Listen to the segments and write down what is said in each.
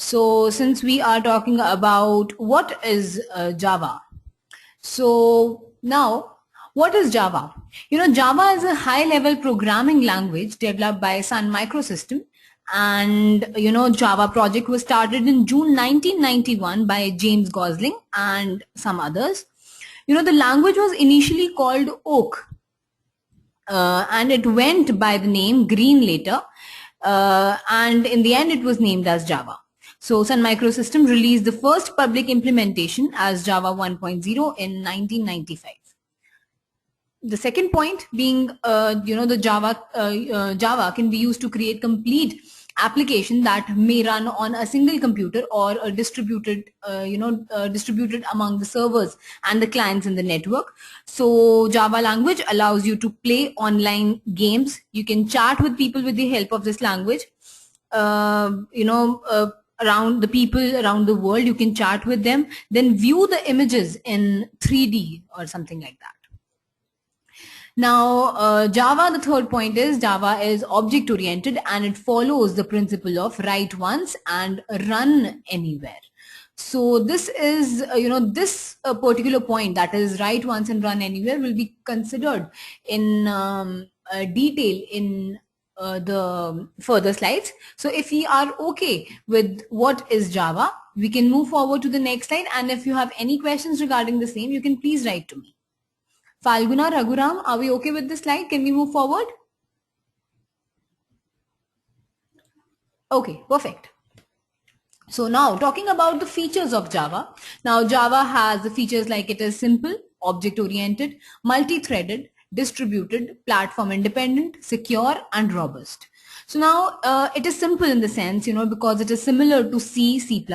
So since we are talking about what is Java, so now what is Java? Java is a high level programming language developed by Sun Microsystem, and Java project was started in June 1991 by James Gosling and some others. The language was initially called Oak, and it went by the name Green later, and in the end it was named as Java. So Sun Microsystem released the first public implementation as Java 1.0 in 1995. The second point being, the Java can be used to create complete application that may run on a single computer or a distributed among the servers and the clients in the network. So Java language allows you to play online games. You can chat with people with the help of this language. Around the people around the world, you can chat with them, then view the images in 3D or something like that. Now, Java, the third point is Java is object oriented and it follows the principle of write once and run anywhere. So this is, this particular point, that is write once and run anywhere, will be considered in detail in the further slides. So if we are okay with what is Java, we can move forward to the next slide. And if you have any questions regarding the same, you can please write to me. Falguna, Raghuram, are we okay with this slide? Can we move forward? Okay, perfect. So now talking about the features of Java. Now Java has the features like it is simple, object-oriented, multi-threaded, distributed, platform independent, secure and robust. So now it is simple in the sense, because it is similar to C, C++.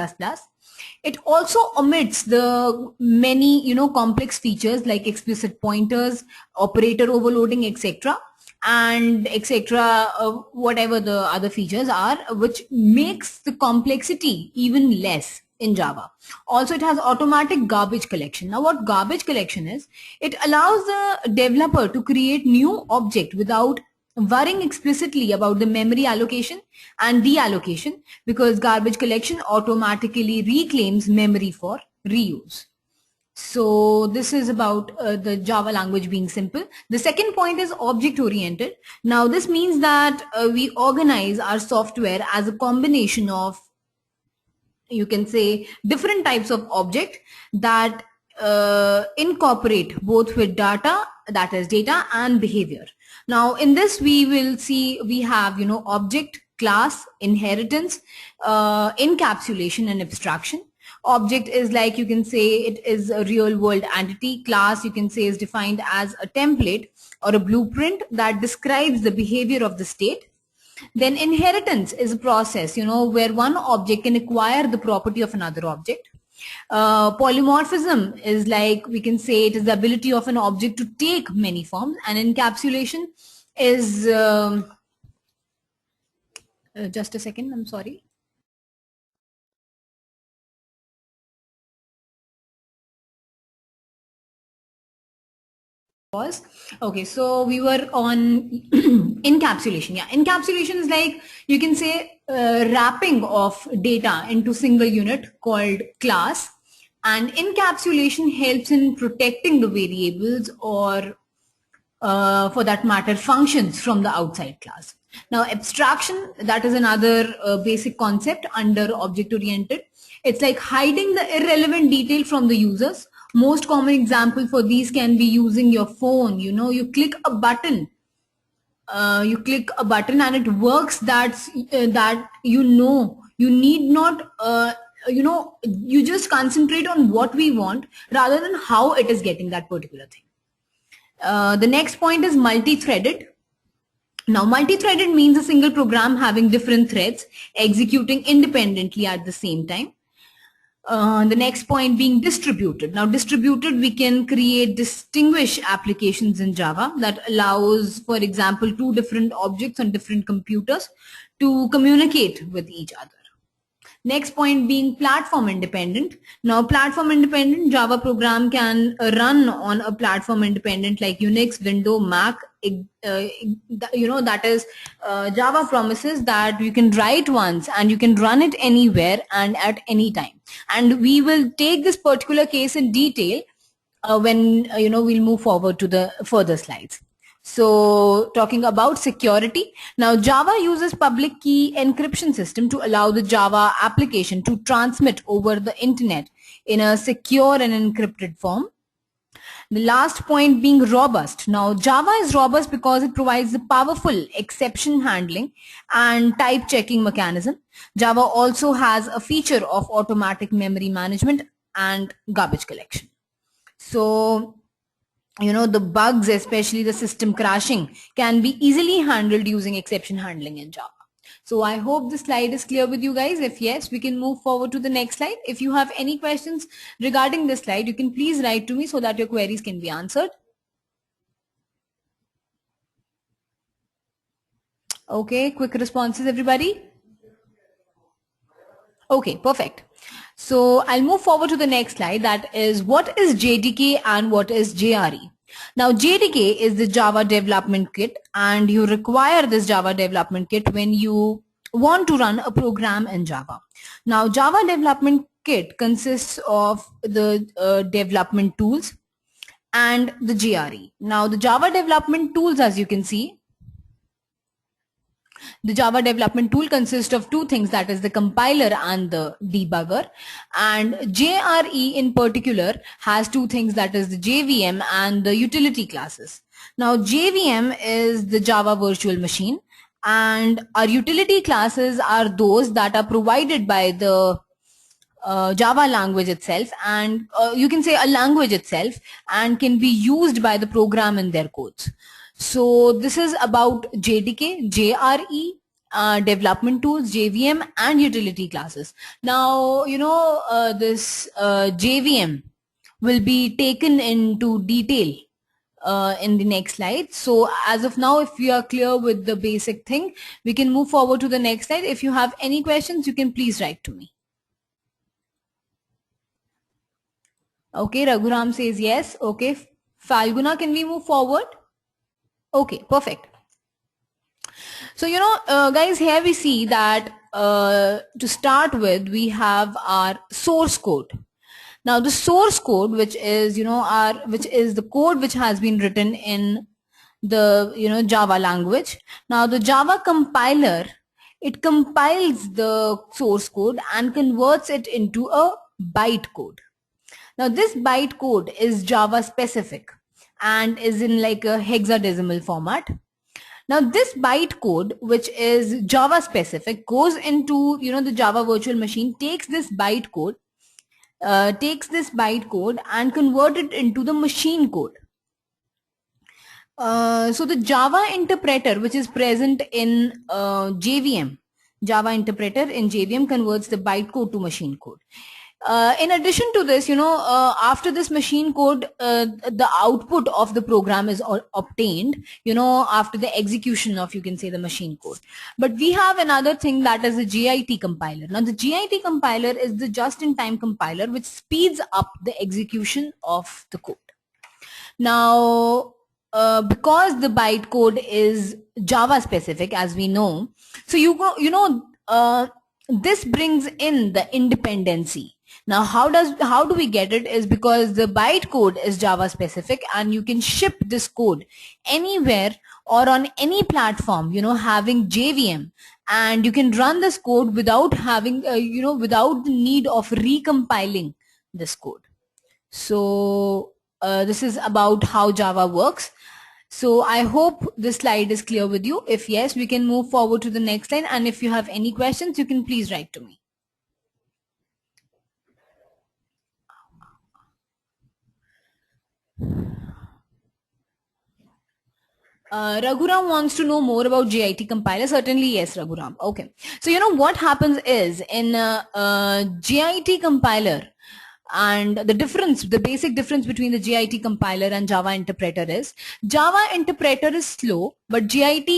It also omits the many, complex features like explicit pointers, operator overloading, etc. and etc. Whatever the other features are, which makes the complexity even less in Java. Also, it has automatic garbage collection. Now, what garbage collection is, it allows the developer to create new object without worrying explicitly about the memory allocation and deallocation, because garbage collection automatically reclaims memory for reuse. So this is about the Java language being simple. The second point is object oriented. Now this means that we organize our software as a combination of, you can say, different types of object that incorporate both with data, that is data, and behavior. Now in this we will see we have object, class, inheritance, encapsulation and abstraction. Object is like, you can say, it is a real world entity. Class, you can say, is defined as a template or a blueprint that describes the behavior of the state. Then inheritance is a process, where one object can acquire the property of another object. Polymorphism is like, we can say, it is the ability of an object to take many forms. And encapsulation is, just a second, I'm sorry. Okay, so we were on encapsulation. Yeah, encapsulation is like, you can say, wrapping of data into single unit called class, and encapsulation helps in protecting the variables or for that matter functions from the outside class. Now abstraction, that is another basic concept under object oriented. It's like hiding the irrelevant detail from the users. Most common example for these can be using your phone. You click a button, and it works. That's that you need not you just concentrate on what we want rather than how it is getting that particular thing. The next point is multi-threaded. Now, multi-threaded means a single program having different threads executing independently at the same time. The next point being distributed. Now, distributed, we can create distinguished applications in Java that allows, for example, two different objects on different computers to communicate with each other. Next point being platform independent. Now platform independent, Java program can run on a platform independent like Unix, Windows, Mac, that is Java promises that you can write once and you can run it anywhere and at any time. And we will take this particular case in detail when we'll move forward to the further slides. So talking about security, now Java uses public key encryption system to allow the Java application to transmit over the internet in a secure and encrypted form. The last point being robust. Now Java is robust because it provides a powerful exception handling and type checking mechanism. Java also has a feature of automatic memory management and garbage collection. So the bugs, especially the system crashing, can be easily handled using exception handling in Java. So I hope this slide is clear with you guys. If yes, we can move forward to the next slide. If you have any questions regarding this slide, you can please write to me so that your queries can be answered. Okay, quick responses, everybody. Okay, perfect. So I'll move forward to the next slide. That is, what is JDK and what is JRE? Now JDK is the Java Development Kit, and you require this Java Development Kit when you want to run a program in Java. Now Java Development Kit consists of the development tools and the JRE. Now the Java Development Tools, as you can see, the Java development tool consists of two things, that is the compiler and the debugger. And JRE in particular has two things, that is the JVM and the utility classes. Now JVM is the Java virtual machine, and our utility classes are those that are provided by the Java language itself, and you can say a language itself, and can be used by the program in their codes. So this is about JDK, JRE, development tools, JVM, and utility classes. Now, this JVM will be taken into detail in the next slide. So as of now, if we are clear with the basic thing, we can move forward to the next slide. If you have any questions, you can please write to me. Okay, Raghuram says yes. Okay, Falguna, can we move forward? Okay, perfect. So, guys, here we see that to start with, we have our source code. Now, the source code, which is, which is the code which has been written in the, Java language. Now, the Java compiler, it compiles the source code and converts it into a bytecode. Now, this bytecode is Java specific and is in like a hexadecimal format. Now this bytecode, which is Java specific, goes into the Java virtual machine, takes this bytecode and convert it into the machine code. So the Java interpreter, which is present in JVM, Java interpreter in JVM converts the bytecode to machine code. In addition to this, after this machine code, the output of the program is obtained, after the execution of, you can say, the machine code. But we have another thing, that is the JIT compiler. Now the JIT compiler is the just-in-time compiler which speeds up the execution of the code. Now, because the bytecode is Java specific, as we know, so this brings in the independency. Now how do we get it is because the bytecode is Java specific and you can ship this code anywhere or on any platform, having JVM, and you can run this code without having, without the need of recompiling this code. So this is about how Java works. So I hope this slide is clear with you. If yes, we can move forward to the next slide, and if you have any questions, you can please write to me. Raghuram wants to know more about JIT compiler. Certainly, yes, Raghuram. Okay. So, what happens is in JIT compiler, and the basic difference between the JIT compiler and Java interpreter is Java interpreter is slow, but JIT,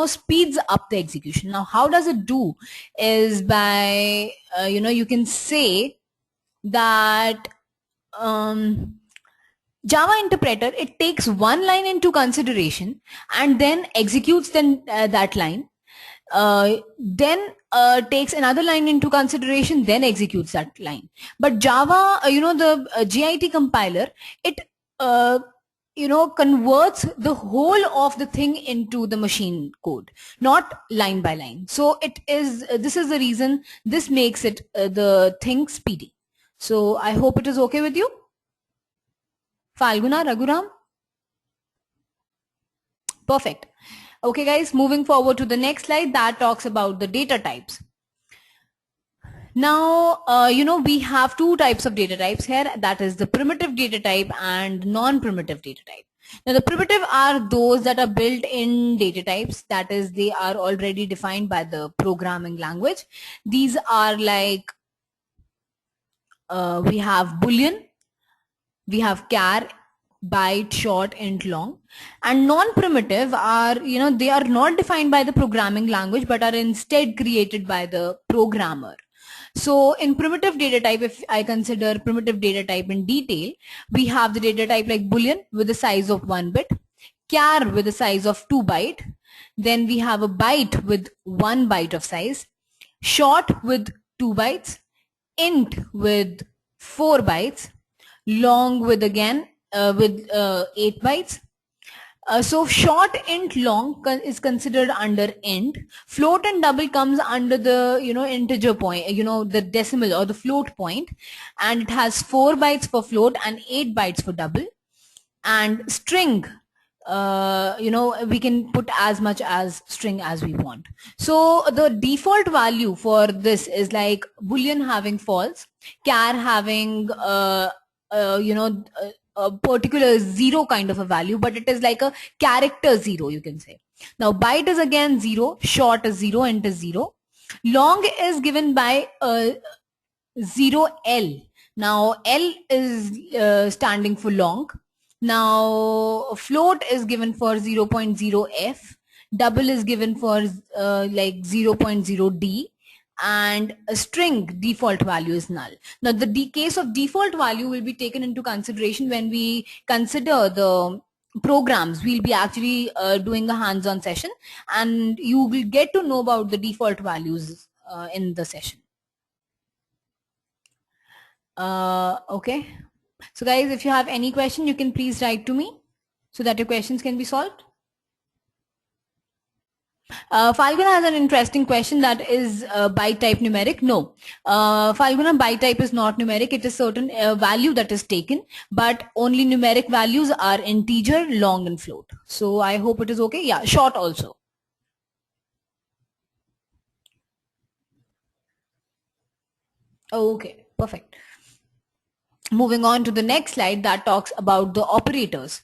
speeds up the execution. Now, how does it do is by, you can say that, Java interpreter, it takes one line into consideration and then executes that line, then takes another line into consideration, then executes that line. But Java, the JIT compiler, it converts the whole of the thing into the machine code, not line by line. So it is, this is the reason this makes it the thing speedy. So I hope it is okay with you. Falguna, Raghuram? Perfect. Okay guys, moving forward to the next slide that talks about the data types. Now, we have two types of data types here, that is the primitive data type and non-primitive data type. Now, the primitive are those that are built in data types, that is, they are already defined by the programming language. These are like, we have Boolean, we have char, byte, short, int, long. And non-primitive are, they are not defined by the programming language, but are instead created by the programmer. So in primitive data type, if I consider primitive data type in detail, we have the data type like Boolean with the size of 1 bit, char with the size of 2 byte, then we have a byte with 1 byte of size, short with 2 bytes, int with 4 bytes, long with again with 8 bytes. So short, int, long is considered under int. Float and double comes under the integer point, the decimal or the float point, and it has 4 bytes for float and 8 bytes for double. And string, we can put as much as string as we want. So the default value for this is like Boolean having false, char having a particular 0 kind of a value, but it is like a character 0, you can say. Now byte is again 0, short is 0, int is 0. Long is given by 0L. Now L is standing for long. Now float is given for 0.0f, double is given for like 0.0d, and a string default value is null. Now the case of default value will be taken into consideration when we consider the programs. We'll be actually doing a hands-on session, and you will get to know about the default values in the session. Okay. So guys, if you have any question, you can please write to me so that your questions can be solved. Falguna has an interesting question, that is byte type numeric. No, Falguna, byte type is not numeric. It is certain value that is taken, but only numeric values are integer, long and float. So I hope it is okay. Yeah, short also. Okay, perfect. Moving on to the next slide that talks about the operators.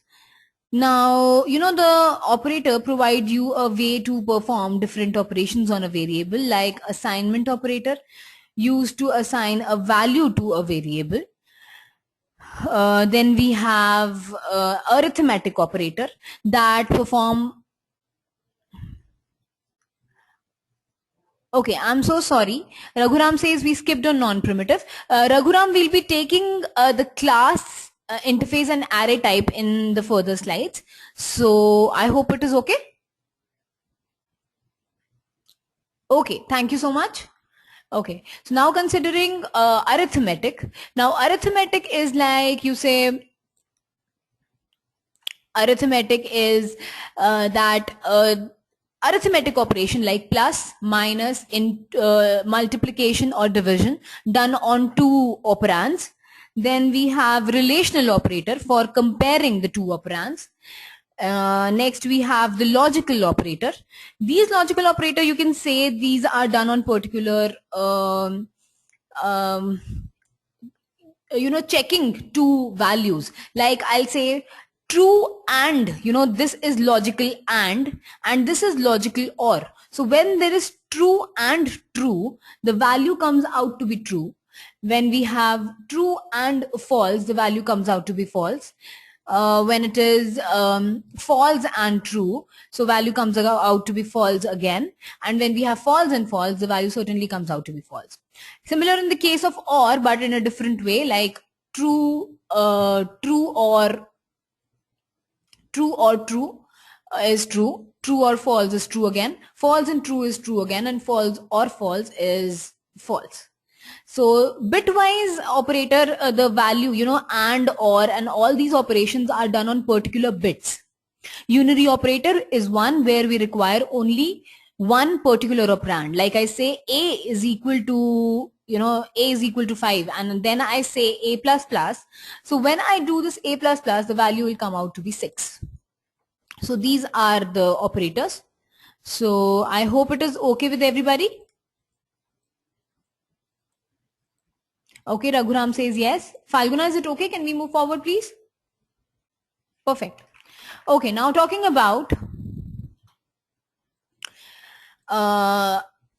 Now, the operator provides you a way to perform different operations on a variable, like assignment operator used to assign a value to a variable. Then we have arithmetic operator that perform. Okay, I'm so sorry. Raghuram says we skipped on non-primitive. Raghuram will be taking the class interface and array type in the further slides. So I hope it is okay. Okay, thank you so much. Okay, so now considering arithmetic. Now arithmetic is like, you say, arithmetic is that arithmetic operation like plus, minus, in multiplication or division done on two operands. Then we have relational operator for comparing the two operands. Next we have the logical operator. These logical operator, you can say these are done on particular checking two values. Like I'll say true and, this is logical and this is logical or. So when there is true and true, the value comes out to be true. When we have true and false, the value comes out to be false. When it is false and true, so value comes out to be false again. And when we have false and false, the value certainly comes out to be false. Similar in the case of or, but in a different way, like true or True or true is true. True or false is true again. False and true is true again. And false or false is false. So bitwise operator, the value, and or and all these operations are done on particular bits. Unary operator is one where we require only one particular operand. Like I say a is equal to, a is equal to 5, and then I say a plus plus. So when I do this a plus plus, the value will come out to be 6. So these are the operators. So I hope it is okay with everybody. Okay, Raghuram says yes. Falguna, is it okay? Can we move forward, please? Perfect. Okay, now talking about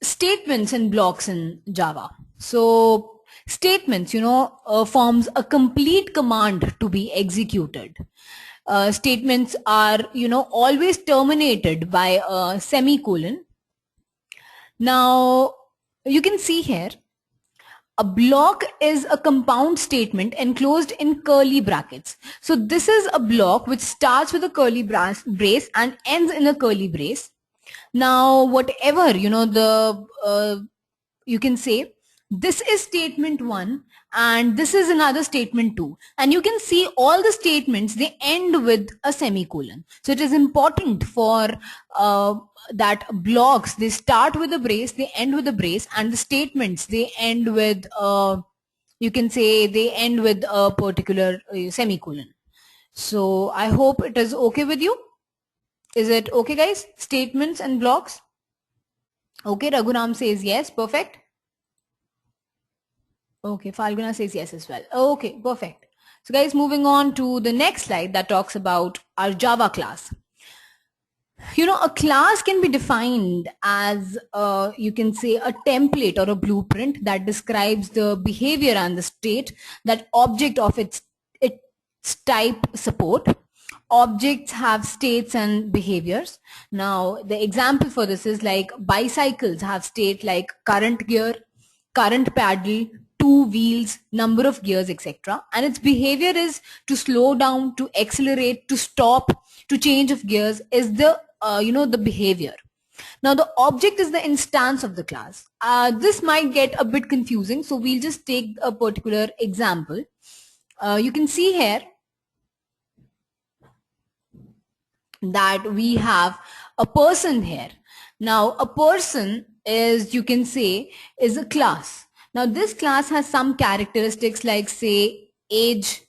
statements and blocks in Java. So statements, forms a complete command to be executed. Statements are, always terminated by a semicolon. Now, you can see here, a block is a compound statement enclosed in curly brackets. So this is a block which starts with a curly brace and ends in a curly brace. Now, whatever, you can say this is statement 1 and this is another statement 2, and you can see all the statements, they end with a semicolon. So it is important for that blocks, they start with a brace, they end with a brace, and the statements, they end with you can say they end with a particular semicolon. So I hope it is okay with you. Is it okay, guys? Statements and blocks. Okay, Raghuram says yes. Perfect. Okay, Falguna says yes as well. Okay, perfect. So guys, moving on to the next slide that talks about our Java class. A class can be defined as, you can say, a template or a blueprint that describes the behavior and the state that object of its type support. Objects have states and behaviors. Now, the example for this is like bicycles have state like current gear, current pedal, two wheels, number of gears, etc. And its behavior is to slow down, to accelerate, to stop, to change of gears is the, the behavior. Now the object is the instance of the class. This might get a bit confusing, so we'll just take a particular example. You can see here that we have a person here. Now a person is, you can say, is a class. Now this class has some characteristics like say age,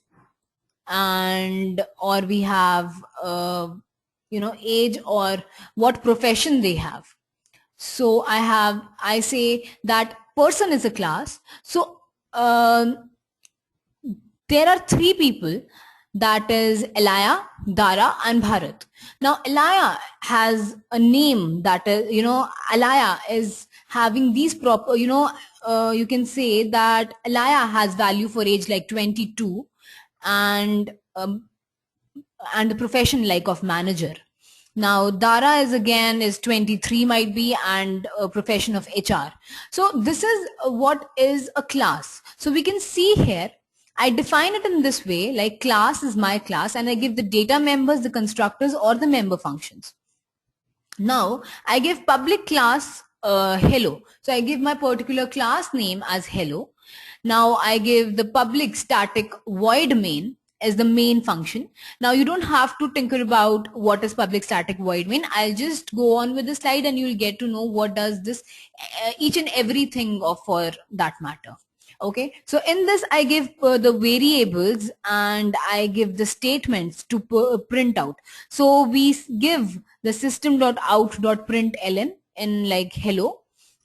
and or we have age or what profession they have. So I say that person is a class. So there are 3 people, that is Elaya, Dara and Bharat. Now Elaya has a name that is, Elaya is having these proper, you can say that Elaya has value for age like 22, and the profession like of manager. Now Dara is 23 might be, and a profession of HR. So this is what is a class. So we can see here, I define it in this way, like class is my class and I give the data members, the constructors or the member functions. Now I give public class hello. So I give my particular class name as hello. Now I give the public static void main as the main function. Now you don't have to tinker about what is public static void main. I'll just go on with the slide and you'll get to know what does this each and everything of for that matter. Okay, so in this I give the variables and I give the statements to print out. So we give the system.out.println in like hello,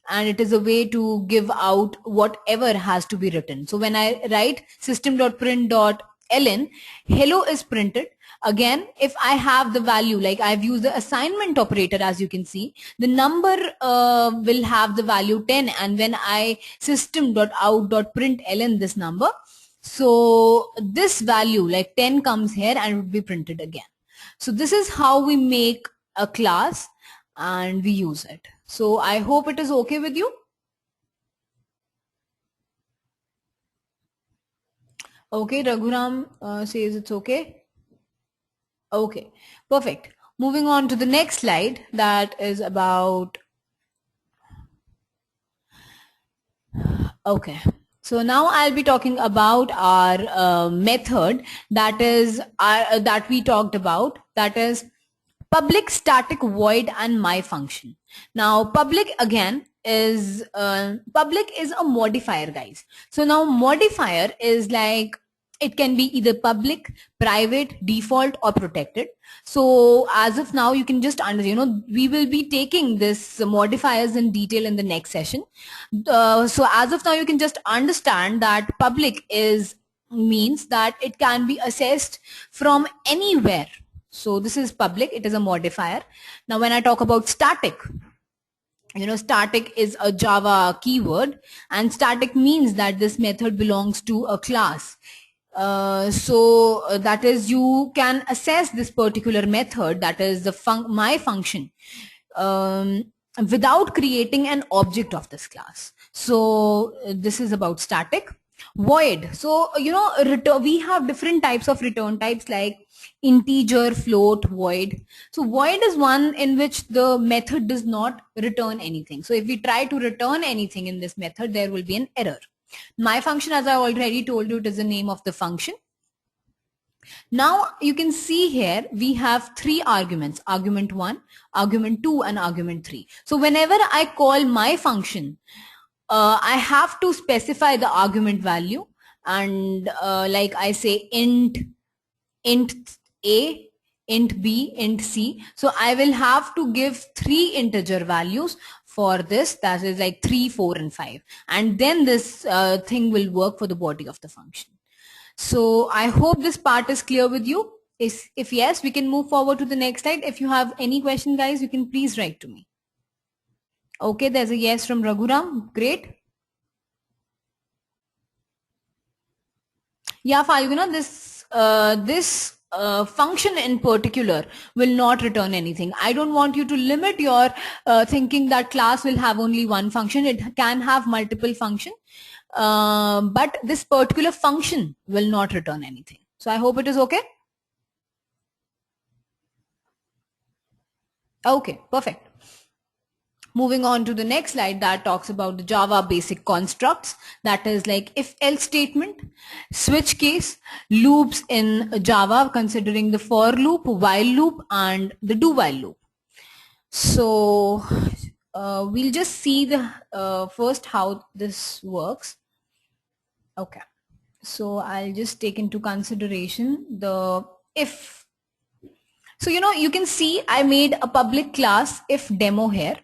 and it is a way to give out whatever has to be written. So when I write system.print.ln, hello is printed. Again, if I have the value, like I've used the assignment operator, as you can see, the number will have the value 10, and when I system.out.println this number, so this value like 10 comes here and would be printed again. So this is how we make a class and we use it. So I hope it is okay with you. Okay, Raghuram says it's okay. Okay, perfect. Moving on to the next slide, that is about, okay. So now I'll be talking about our method that is that we talked about, that is public, static, void, and my function. Now public again is public is a modifier, guys. So now modifier is like, it can be either public, private, default, or protected. So as of now, you can just understand, we will be taking this modifiers in detail in the next session. So as of now, you can just understand that public is means that it can be assessed from anywhere. So this is public, it is a modifier. Now when I talk about static, static is a Java keyword, and static means that this method belongs to a class. That is, you can assess this particular method, that is the my function, without creating an object of this class. So this is about static. Void. So we have different types of return types, like integer, float, void. So void is one in which the method does not return anything. So if we try to return anything in this method, there will be an error. My function, as I already told you, it is the name of the function. Now you can see here we have three arguments: argument 1, argument 2, and argument 3. So whenever I call my function, I have to specify the argument value, and like I say int A, int B, int C. So I will have to give 3 integer values for this, that is like 3, 4, and 5, and then this thing will work for the body of the function. So I hope this part is clear with you. If yes, we can move forward to the next slide. If you have any question, guys, you can please write to me. Okay, there's a yes from Raghuram. Great. Yeah, Falguna, this function in particular will not return anything. I don't want you to limit your thinking that class will have only one function. It can have multiple function, but this particular function will not return anything. So I hope it is okay. Okay, perfect. Moving on to the next slide that talks about the Java basic constructs, that is like if else statement, switch case, loops in Java considering the for loop, while loop, and the do while loop. So we'll just see the first how this works. Okay, so I'll just take into consideration the if. So you can see I made a public class if demo here.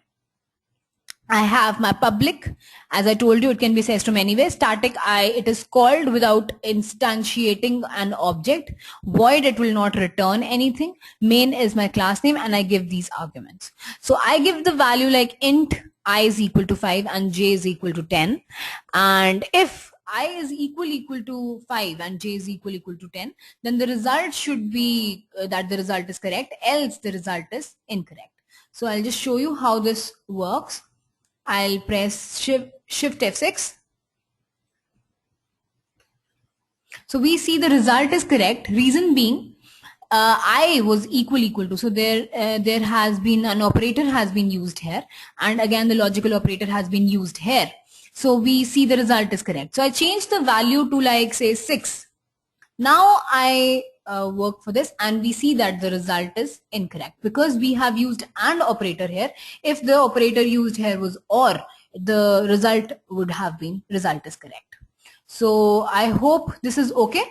I have my public, as I told you, it can be accessed from anywhere. Static, it is called without instantiating an object. Void, it will not return anything. Main is my class name, and I give these arguments. So I give the value like int I is equal to 5 and j is equal to 10. And if I is equal to 5 and j is equal to 10, then the result should be that the result is correct, else the result is incorrect. So I'll just show you how this works. I'll press shift F6. So we see the result is correct. Reason being, I was equal to. So there has been an operator has been used here, and again the logical operator has been used here. So we see the result is correct. So I changed the value to like say 6. Now I work for this, and we see that the result is incorrect because we have used AND operator here. If the operator used here was OR, the result would have been result is correct. So I hope this is okay.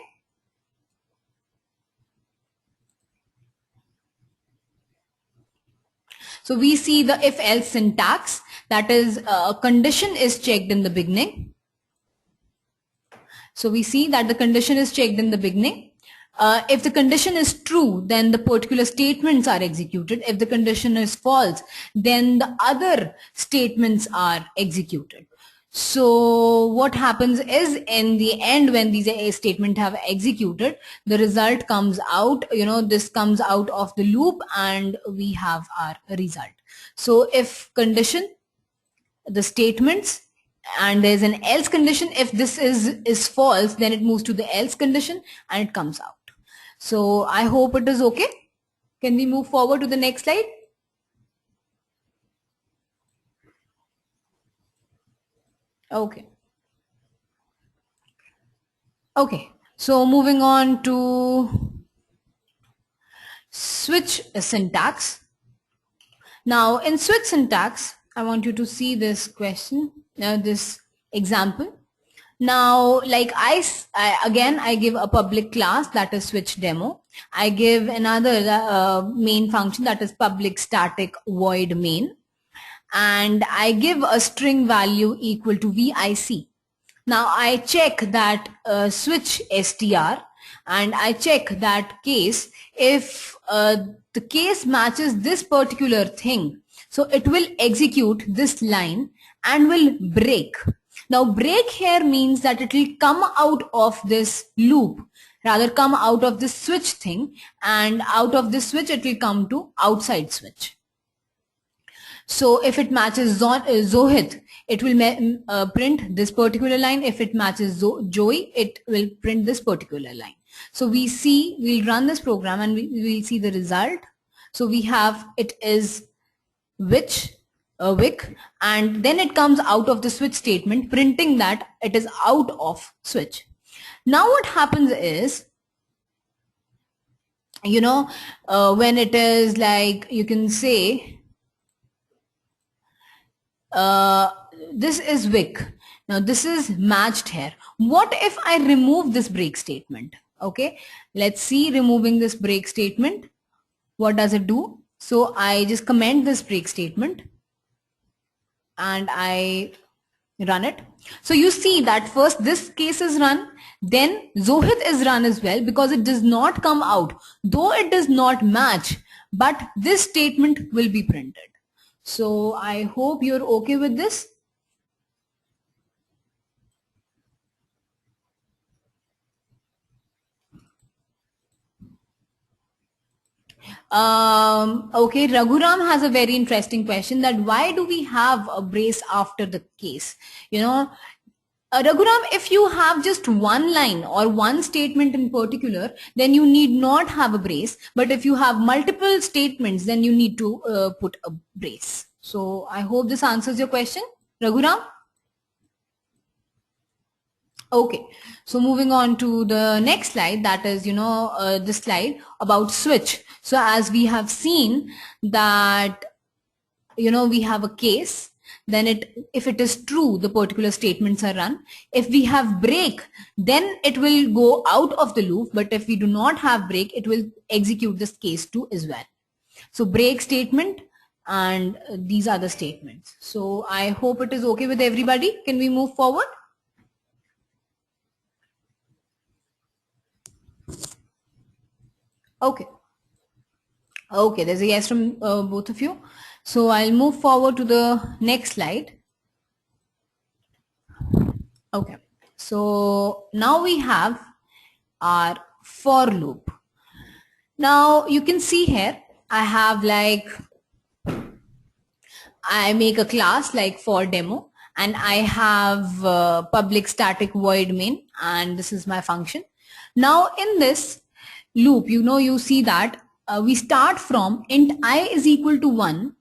So we see the if else syntax, that is a condition is checked in the beginning. So we see that the condition is checked in the beginning. If the condition is true, then the particular statements are executed. If the condition is false, then the other statements are executed. So what happens is in the end, when these statements have executed, the result comes out, this comes out of the loop and we have our result. So if condition, the statements, and there's an else condition, if this is false, then it moves to the else condition and it comes out. So I hope it is okay. Can we move forward to the next slide? Okay. Okay. So moving on to switch syntax. Now in switch syntax, I want you to see this question, this example. Now, like again, I give a public class that is switch demo. I give another main function that is public static void main. And I give a string value equal to VIC. Now I check that switch str and I check that case if the case matches this particular thing. So it will execute this line and will break. Now break here means that it will come out of this loop, rather come out of this switch thing, and out of this switch it will come to outside switch. So if it matches Zohit, it will print this particular line. If it matches Joey, it will print this particular line. So we'll run this program and we'll see the result. So we have, it is which, wick, and then it comes out of the switch statement, printing that it is out of switch. Now what happens is, you know, when it is like, you can say, this is wick. Now this is matched here. What if I remove this break statement? Okay, let's see removing this break statement. What does it do? So I just comment this break statement and I run it. So you see that first this case is run, then Zohit is run as well, because it does not come out, though it does not match, but this statement will be printed. So I hope you're okay with this. Okay, Raghuram has a very interesting question, that why do we have a brace after the case? You know, Raghuram, if you have just one line or one statement in particular, then you need not have a brace. But if you have multiple statements, then you need to put a brace. So I hope this answers your question, Raghuram. Okay, so moving on to the next slide, that is, you know, this slide about switch. So as we have seen that, you know, we have a case, then if it is true, the particular statements are run. If we have break, then it will go out of the loop. But if we do not have break, it will execute this case too as well. So break statement and these are the statements. So I hope it is okay with everybody. Can we move forward? Okay. Okay, there's a yes from both of you. So I'll move forward to the next slide. Okay, so now we have our for loop. Now you can see here, I have like, I make a class like for demo, and I have public static void main, and this is my function. Now in this loop, you know, you see that we start from int I is equal to 1,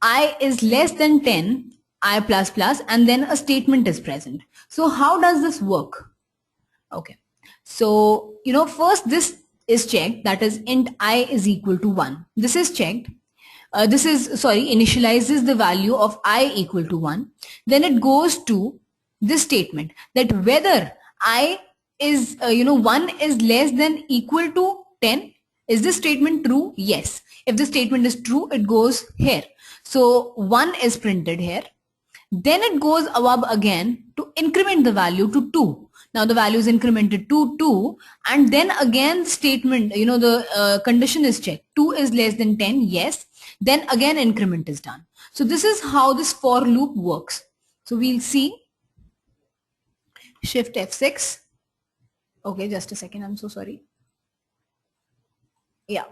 I is less than 10, I plus plus, and then a statement is present. So how does this work? Okay, so you know, first this is checked, that is int I is equal to 1. This is checked. This is, sorry, initializes the value of I equal to 1. Then it goes to this statement, that whether I is, you know, 1 is less than equal to 10. Is this statement true? Yes. If the statement is true, it goes here. So 1 is printed here. Then it goes above again to increment the value to 2. Now the value is incremented to 2, and then again the statement, you know, the condition is checked. 2 is less than 10, yes. Then again increment is done. So this is how this for loop works. So we'll see. Shift F6. Okay, just a second, I'm so sorry. Yeah.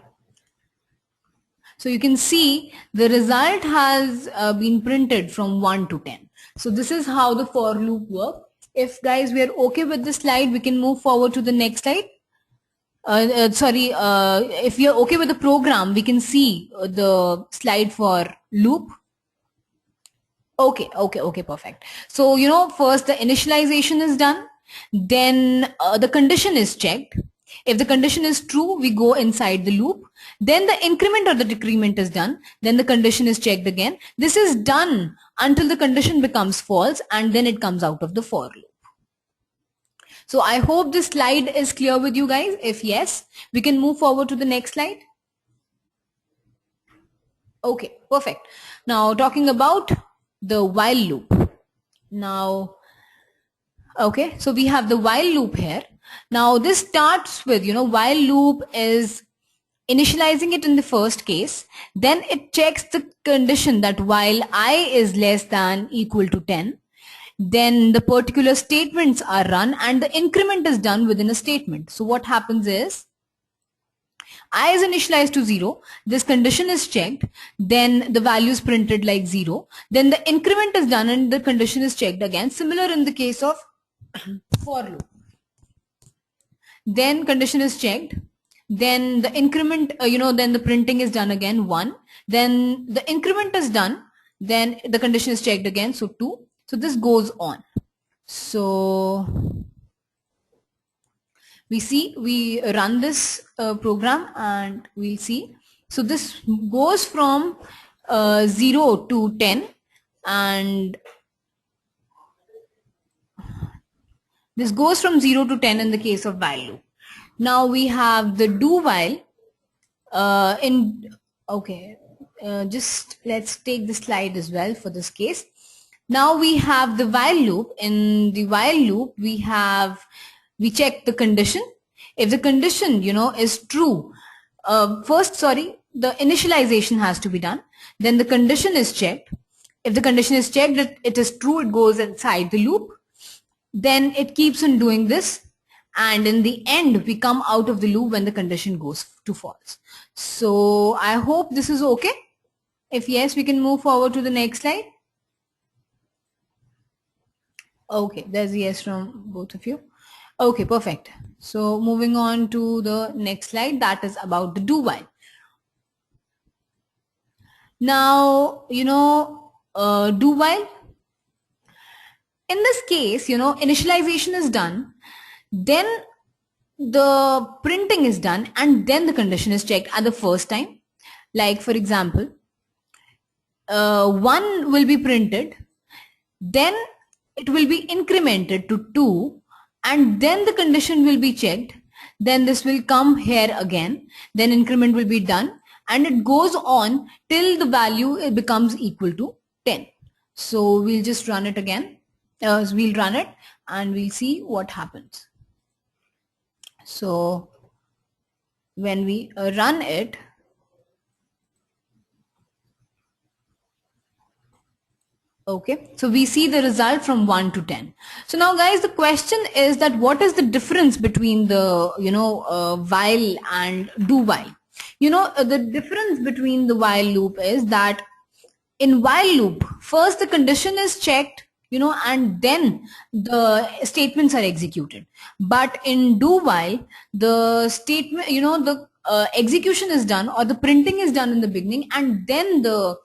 So you can see the result has been printed from 1 to 10. So this is how the for loop works. If guys we are okay with this slide, we can move forward to the next slide. Sorry, if you're okay with the program, we can see the slide for loop. Okay, perfect. So, first the initialization is done, then the condition is checked. If the condition is true, we go inside the loop. Then the increment or the decrement is done. Then the condition is checked again. This is done until the condition becomes false, and then it comes out of the for loop. So I hope this slide is clear with you guys. If yes, we can move forward to the next slide. Okay, perfect. Now talking about the while loop. Now, okay, so we have the while loop here. Now this starts with, while loop is initializing it in the first case, then it checks the condition that while I is less than equal to 10, then the particular statements are run and the increment is done within a statement. So what happens is, I is initialized to 0, this condition is checked, then the value is printed like 0, then the increment is done and the condition is checked again, similar in the case of for loop. Then condition is checked, then the increment, then the printing is done again, 1, then the increment is done, then the condition is checked again, so 2. So this goes on. So we run this program and we'll see. So this goes from 0 to 10, and this goes from 0 to 10 in the case of while loop. Now we have the do while just let's take the slide as well for this case. Now we have the while loop. In the while loop, we check the condition. If the condition, is true, the initialization has to be done. Then the condition is checked. If the condition is checked, it is true, it goes inside the loop. Then it keeps on doing this. And in the end, we come out of the loop when the condition goes to false. So I hope this is okay. If yes, we can move forward to the next slide. Okay, there's a yes from both of you. Okay, perfect. So moving on to the next slide, that is about the do while. Now, do while. In this case, initialization is done, then the printing is done, and then the condition is checked at the first time. Like for example, 1 will be printed, then it will be incremented to 2, and then the condition will be checked. Then this will come here again, then increment will be done, and it goes on till the value becomes equal to 10. So we'll just run it again. We'll run it and we'll see what happens. So when we run it, okay, so we see the result from 1 to 10. So now guys, the question is that what is the difference between the, while and do while? The difference between the while loop is that in while loop, first the condition is checked, and then the statements are executed. But in do while, the statement, the execution is done or the printing is done in the beginning, and then the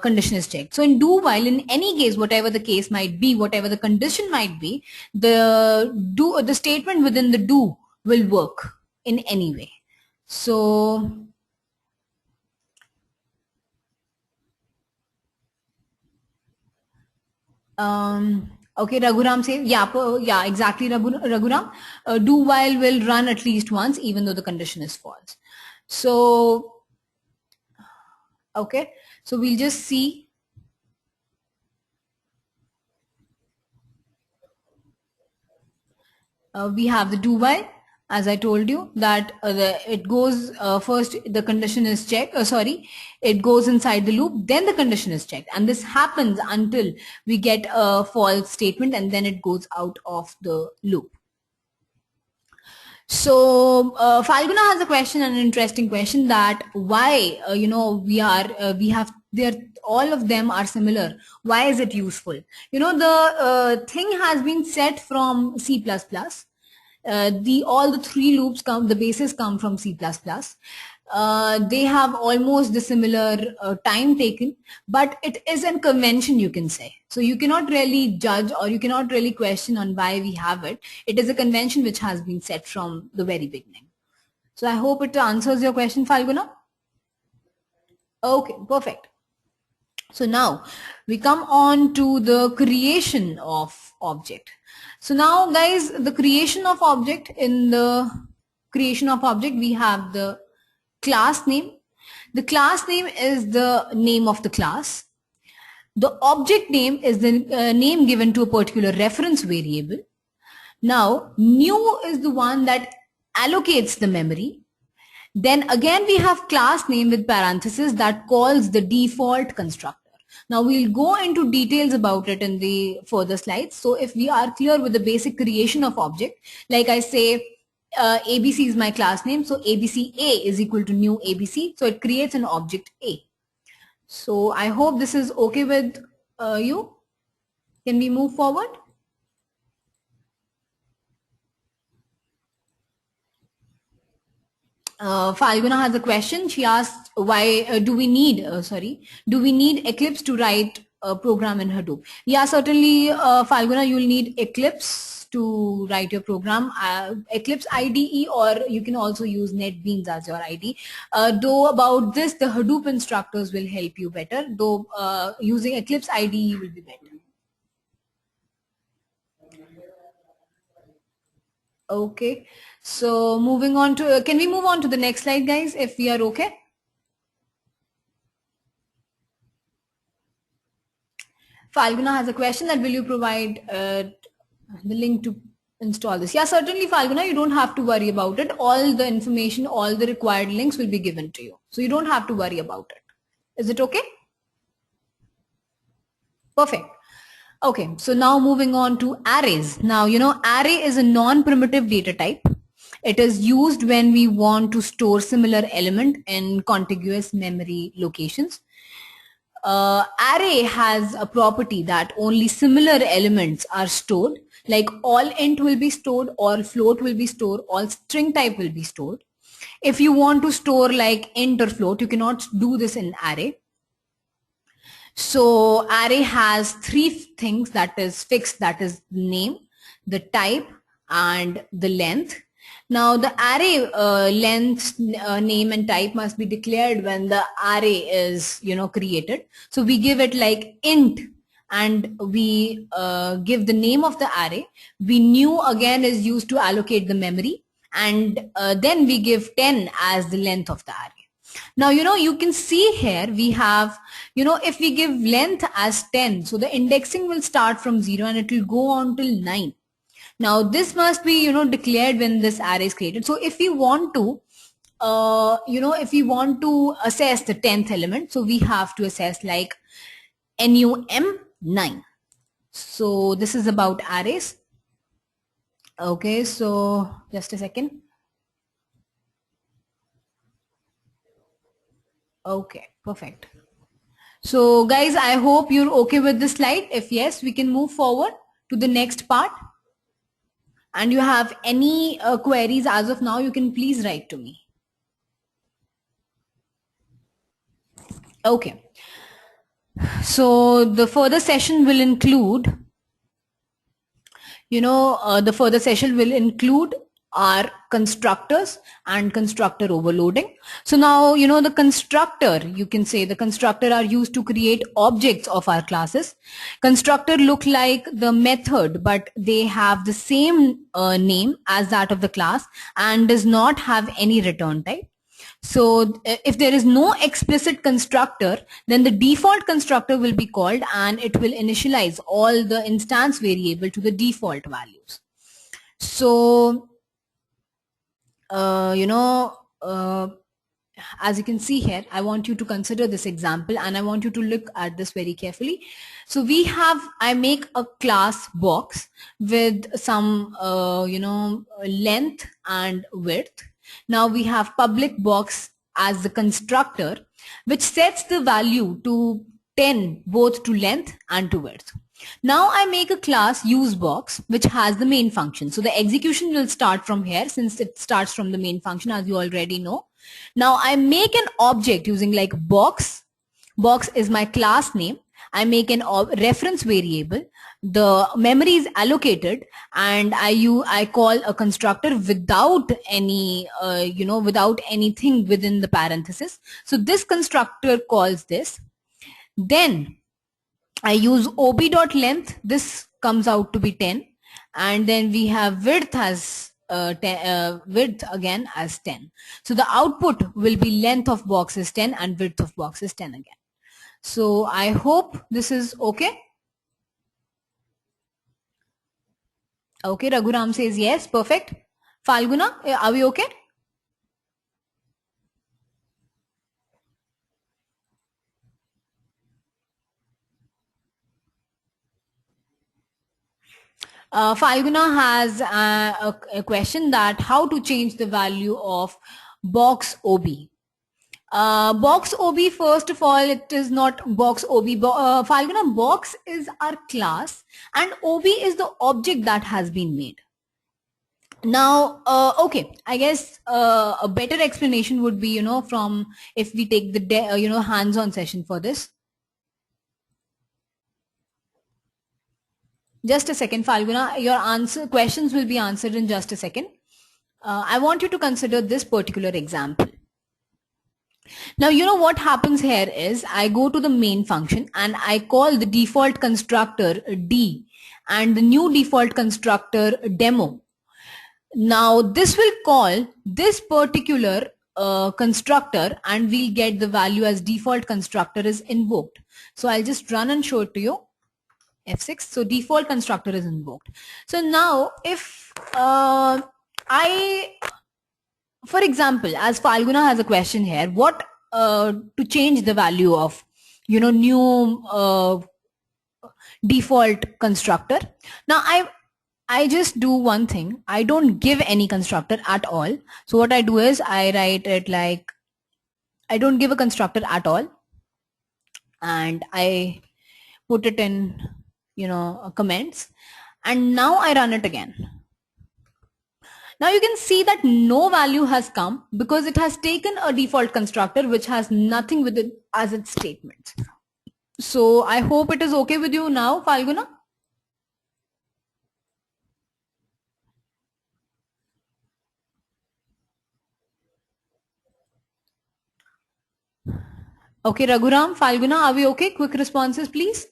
condition is checked. So in do while, in any case, whatever the case might be, whatever the condition might be, the statement within the do will work in any way. So okay, Raghuram says, yeah, exactly, Raghuram. Do while will run at least once, even though the condition is false. So, okay, so we'll just see. We have the do while. As I told you that it goes first, the condition is checked, it goes inside the loop, then the condition is checked, and this happens until we get a false statement, and then it goes out of the loop. So Falguna has a question, an interesting question, that why all of them are similar. Why is it useful? The thing has been set from C++. all the three loops the bases come from C++. They have almost the similar time taken, but it is a convention, you can say. So you cannot really judge or you cannot really question on why we have it. It is a convention which has been set from the very beginning. So I hope it answers your question, Falguna. Okay, perfect. So now we come on to the creation of object. So now guys, the creation of object, in the creation of object, we have the class name. The class name is the name of the class. The object name is the name given to a particular reference variable. Now new is the one that allocates the memory. Then again we have class name with parenthesis that calls the default constructor. Now we'll go into details about it in the further slides. So if we are clear with the basic creation of object, like I say, ABC is my class name, so ABC A is equal to new ABC, so it creates an object A. So I hope this is okay with you. Can we move forward? Falguna has a question. She asked, why do we need Eclipse to write a program in Hadoop? Yeah, certainly, Falguna, you'll need Eclipse to write your program, Eclipse IDE, or you can also use NetBeans as your IDE. Though about this, the Hadoop instructors will help you better, though using Eclipse IDE will be better. Okay, so moving on to, can we move on to the next slide, guys, if we are okay? Falguna has a question that will you provide the link to install this? Yeah, certainly, Falguna, you don't have to worry about it. All the information, all the required links will be given to you. So you don't have to worry about it. Is it okay? Perfect. Okay, so now moving on to arrays. Now, array is a non-primitive data type. It is used when we want to store similar element in contiguous memory locations. Array has a property that only similar elements are stored, like all int will be stored, all float will be stored, all string type will be stored. If you want to store like int or float, you cannot do this in array. So array has three things that is fixed, that is name, the type, and the length. Now the array length, name and type must be declared when the array is created. So we give it like int and we give the name of the array. We new again is used to allocate the memory, and then we give 10 as the length of the array. Now, you can see here we have, if we give length as 10, so the indexing will start from 0 and it will go on till 9. Now, this must be, declared when this array is created. So if we want to, if we want to assess the 10th element, so we have to assess like num9. So this is about arrays. Okay, so just a second. Okay, perfect. So guys, I hope you're okay with this slide. If yes, we can move forward to the next part. And you have any queries as of now, you can please write to me. Okay. So the further session will include, are constructors and constructor overloading. So now, the constructor, you can say the constructor are used to create objects of our classes. Constructor look like the method, but they have the same name as that of the class and does not have any return type. So if there is no explicit constructor, then the default constructor will be called and it will initialize all the instance variable to the default values. So as you can see here, I want you to consider this example and I want you to look at this very carefully. So I make a class box with some, length and width. Now we have public box as the constructor, which sets the value to 10 both to length and to width. Now I make a class useBox which has the main function. So the execution will start from here since it starts from the main function, as you already know. Now I make an object using like box. Box is my class name. I make an reference variable. The memory is allocated, and I call a constructor without any without anything within the parenthesis. So this constructor calls this. Then I use ob.length. This comes out to be 10, and then we have width as width again as 10. So the output will be length of box is 10 and width of box is 10 again. So I hope this is okay. Okay, Raghuram says yes, perfect. Falguna, are we okay? Falguna has a question that how to change the value of box OB. Box OB, first of all, it is not box OB. Falguna, box is our class and OB is the object that has been made. Now, okay, I guess a better explanation would be, from if we take the, hands-on session for this. Just a second, Falguna, your questions will be answered in just a second. I want you to consider this particular example. Now, you know what happens here is I go to the main function and I call the default constructor D and the new default constructor demo. Now, this will call this particular constructor and we'll get the value as default constructor is invoked. So I'll just run and show it to you. F6. So default constructor is invoked. So now if for example, as Falguna has a question here, what to change the value of, new default constructor. Now I just do one thing. I don't give any constructor at all. So what I do is I write it like, I don't give a constructor at all. And I put it in, comments. And now I run it again. Now you can see that no value has come because it has taken a default constructor which has nothing with it as its statement. So I hope it is okay with you now, Falguna. Okay, Raghuram, Falguna, are we okay? Quick responses, please.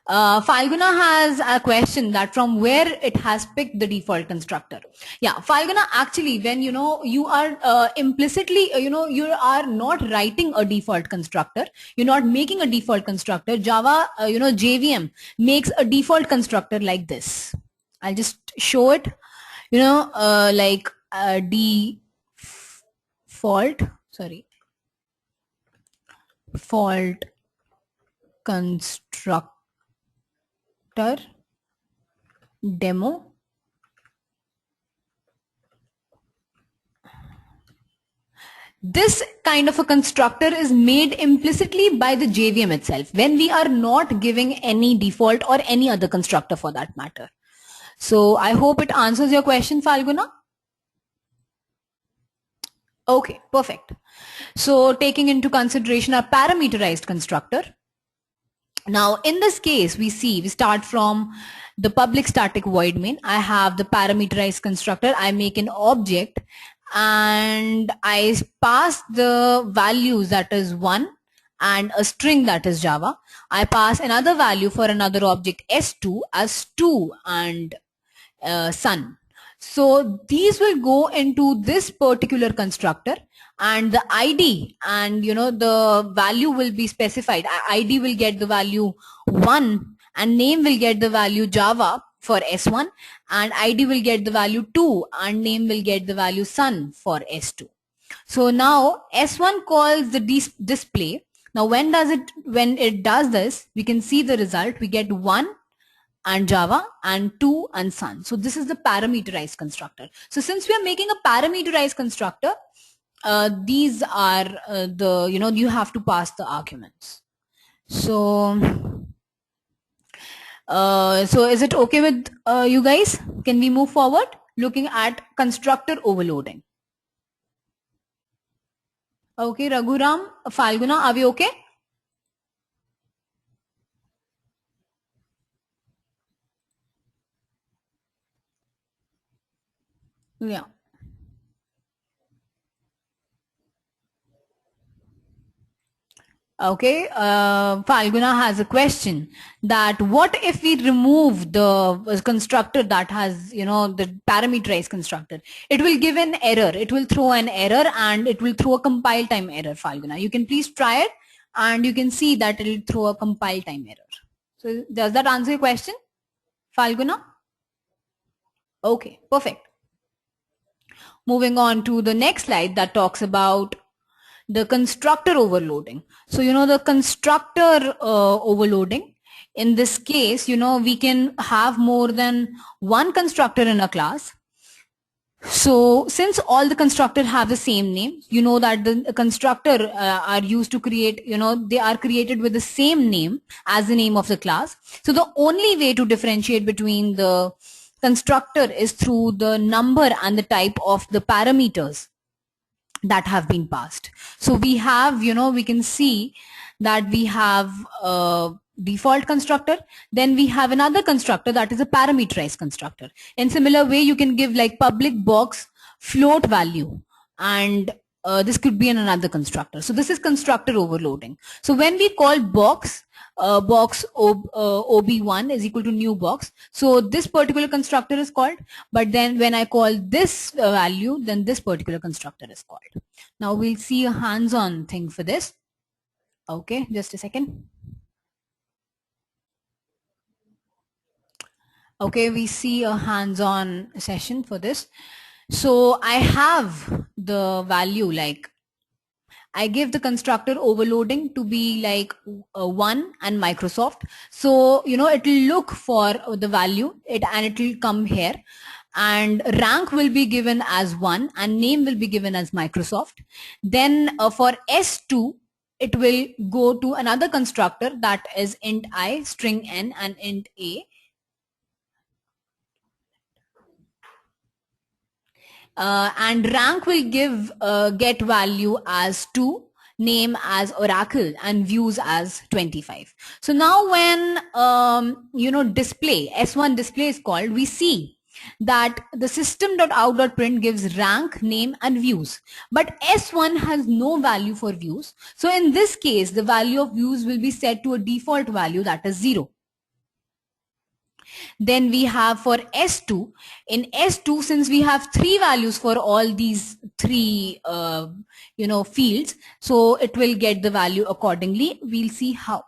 Falguna has a question that from where it has picked the default constructor. Yeah, Falguna, actually, when you are implicitly, you are not writing a default constructor, you're not making a default constructor. Java, JVM makes a default constructor like this. I'll just show it, like default constructor demo. This kind of a constructor is made implicitly by the JVM itself when we are not giving any default or any other constructor for that matter. So I hope it answers your question, Falguna. Okay, perfect. So taking into consideration our parameterized constructor. Now in this case, we start from the public static void main. I have the parameterized constructor. I make an object and I pass the values that is 1 and a string that is Java. I pass another value for another object S2 as 2 and sun. So these will go into this particular constructor and the ID and the value will be specified. ID will get the value 1 and name will get the value Java for S1 and ID will get the value 2 and name will get the value sun for S2. So now S1 calls the display. Now when it does this, we can see the result. We get 1 and Java and 2 and sun. So this is the parameterized constructor. So since we are making a parameterized constructor, these are the, you have to pass the arguments. So, so is it okay with you guys? Can we move forward looking at constructor overloading? Okay, Raghuram, Falguna, are we okay? Yeah. Okay, Falguna has a question that what if we remove the constructor that has, the parameterized constructor? It will give an error. It will throw an error and it will throw a compile time error, Falguna. You can please try it and you can see that it will throw a compile time error. So does that answer your question, Falguna? Okay, perfect. Moving on to the next slide that talks about the constructor overloading. So, the constructor overloading, in this case, we can have more than one constructor in a class. So since all the constructors have the same name, you know that the constructor are used to create, they are created with the same name as the name of the class. So the only way to differentiate between the constructor is through the number and the type of the parameters that have been passed. So we have, we can see that we have a default constructor, then we have another constructor that is a parameterized constructor. In similar way, you can give like public box float value, and this could be in another constructor. So this is constructor overloading. So when we call box, ob1 is equal to new box, so this particular constructor is called, but then when I call this value, then this particular constructor is called. Now we'll see a hands-on thing for this. Okay, just a second. Okay, we see a hands-on session for this. So I have the value, like I give the constructor overloading to be like 1 and Microsoft. So, it will look for the value and it will come here, and rank will be given as 1 and name will be given as Microsoft. Then for S2, it will go to another constructor that is int I, string n, and int a. And rank will give get value as 2, name as Oracle, and views as 25. So now when display S1 display is called, we see that the system.out.print gives rank, name, and views, but S1 has no value for views. So in this case, the value of views will be set to a default value, that is 0. Then we have for S2, in S2, since we have 3 values for all these 3 fields, so it will get the value accordingly. We'll see how.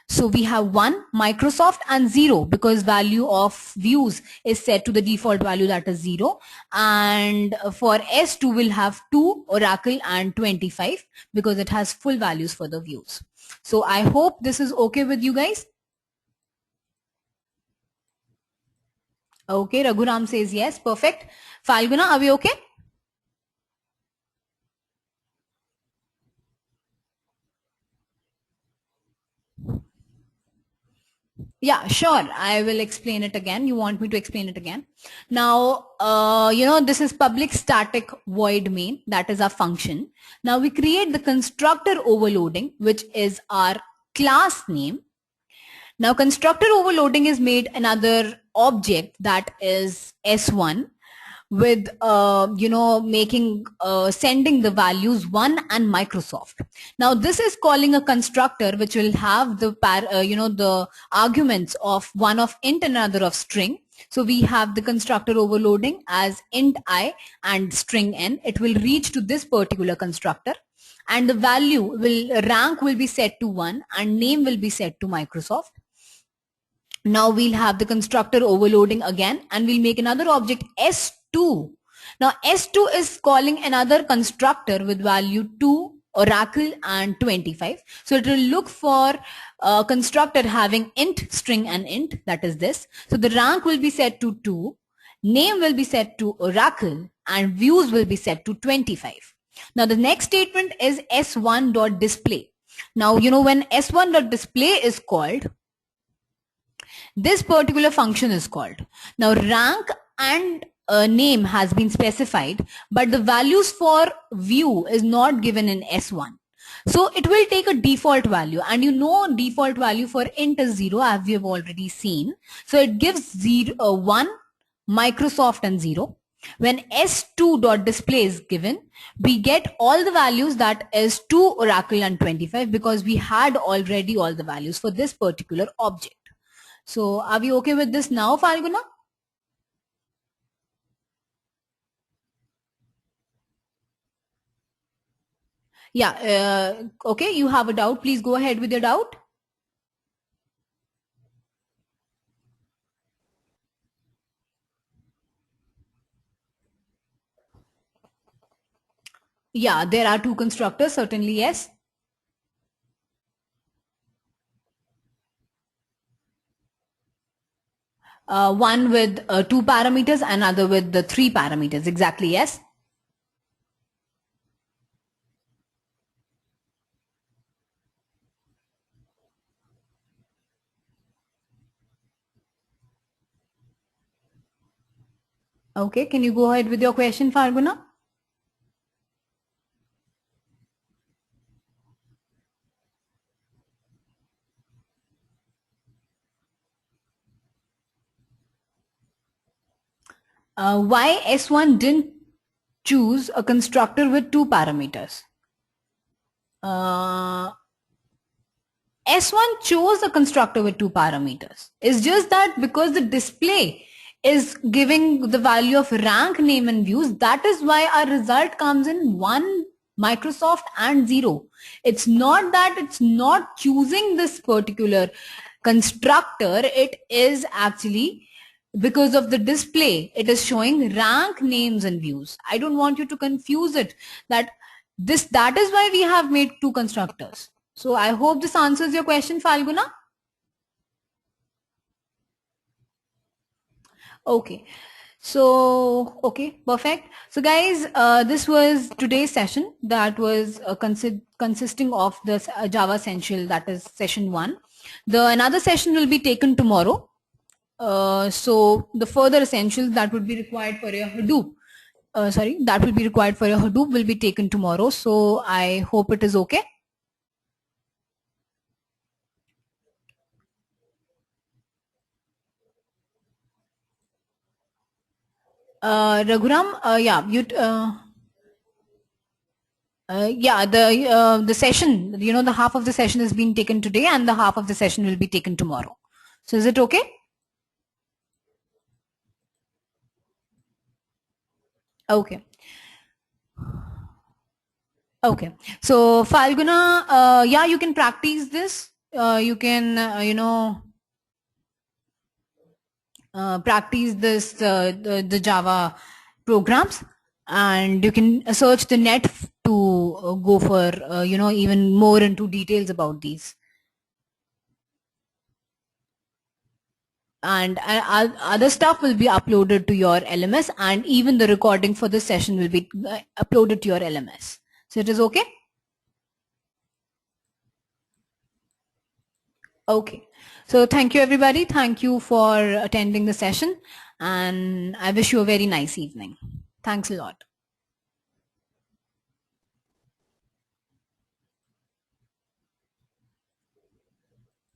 So we have 1 Microsoft and 0 because value of views is set to the default value, that is 0. And for S2 we'll have 2 Oracle and 25 because it has full values for the views. So I hope this is okay with you guys. Okay, Raghuram says yes. Perfect. Falguna, are we okay? Yeah, sure. I will explain it again. You want me to explain it again? Now, this is public static void main. That is our function. Now we create the constructor overloading, which is our class name. Now constructor overloading is made another object that is S1 with sending the values 1 and Microsoft. Now this is calling a constructor which will have the the arguments of one of int and another of string. So we have the constructor overloading as int I and string n. It will reach to this particular constructor, and the value rank will be set to 1 and name will be set to Microsoft. Now we'll have the constructor overloading again, and we'll make another object S2. Now S2 is calling another constructor with value 2, Oracle, and 25. So it will look for a constructor having int, string, and int, that is this. So the rank will be set to 2, name will be set to Oracle, and views will be set to 25. Now the next statement is s1.display. Now, when s1.display is called, this particular function is called. Now rank and name has been specified, but the values for view is not given in s1. So it will take a default value, and default value for int is 0, as we have already seen. So it gives 1 Microsoft and 0. When s2.display is given, we get all the values, that is 2 Oracle and 25, because we had already all the values for this particular object. So are we okay with this now, Falguna? Yeah, okay, you have a doubt. Please go ahead with your doubt. Yeah, there are two constructors, certainly, yes. One with 2 parameters, another with the 3 parameters. Exactly, yes. Okay, can you go ahead with your question, Farguna? Why S1 didn't choose a constructor with 2 parameters? S1 chose a constructor with 2 parameters. It's just that because the display is giving the value of rank, name and views, that is why our result comes in 1 Microsoft and 0. It's not that it's not choosing this particular constructor. It is actually because of the display. It is showing rank, names and views. I don't want you to confuse it that is why we have made 2 constructors. So I hope this answers your question, Falguna. Okay. So, okay, perfect. So guys, this was today's session that was consisting of the Java Essential, that is session 1. Another session will be taken tomorrow. So the further essentials that would be required for your Hadoop, will be taken tomorrow. So I hope it is okay. Raghuram, yeah, the session, the half of the session is being taken today and the half of the session will be taken tomorrow. So is it okay? Okay. Okay. So Falguna, yeah, you can practice this. You can, practice this, the Java programs, and you can search the net to go for, even more into details about these. And other stuff will be uploaded to your LMS, and even the recording for this session will be uploaded to your LMS. So it is okay? Okay. So thank you everybody. Thank you for attending the session, and I wish you a very nice evening. Thanks a lot.